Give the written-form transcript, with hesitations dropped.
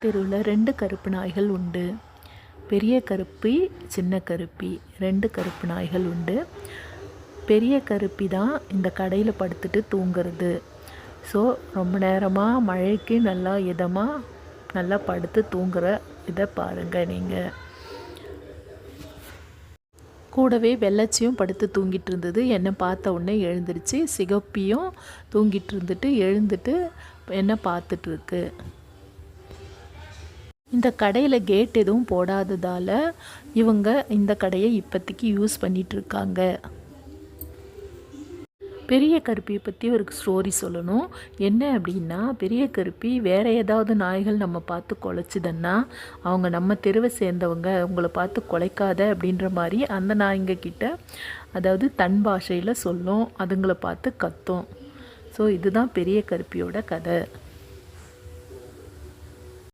தெருவில் 2 கருப்பு நாய்கள் உண்டு. பெரிய கருப்பி, சின்ன கருப்பி 2 கருப்பு நாய்கள் உண்டு. பெரிய கருப்பி தான் இந்த கடையில் படுத்துட்டு தூங்குறது. ஸோ ரொம்ப நேரமாக மழைக்கு நல்லா இதமாக நல்லா படுத்து தூங்குற இதை பாருங்கள் நீங்கள். கூடவே வெள்ளச்சியும் படுத்து தூங்கிட்டு இருந்தது. என்னை பார்த்த உடனே எழுந்திருச்சு. சிகப்பியும் தூங்கிட்டு இருந்துட்டு எழுந்துட்டு என்னை பார்த்துட்ருக்கு. இந்த கடையில் கேட் எதுவும் போடாததால் இவங்க இந்த கடையை இப்போதைக்கு யூஸ் பண்ணிகிட்ருக்காங்க. பெரிய கருப்பியை பற்றி ஒரு ஸ்டோரி சொல்லணும். என்ன அப்படின்னா, பெரிய கருப்பி வேறு ஏதாவது நாய்கள் நம்ம பார்த்து குலைச்சிதுன்னா அவங்க நம்ம தெருவை சேர்ந்தவங்க, அவங்கள பார்த்து குலைக்காத அப்படின்ற மாதிரி அந்த நாய்ங்க கிட்ட, அதாவது தன் பாஷையில் சொல்லும், அதுங்களை பார்த்து கத்தும். ஸோ இதுதான் பெரிய கருப்பியோட கதை.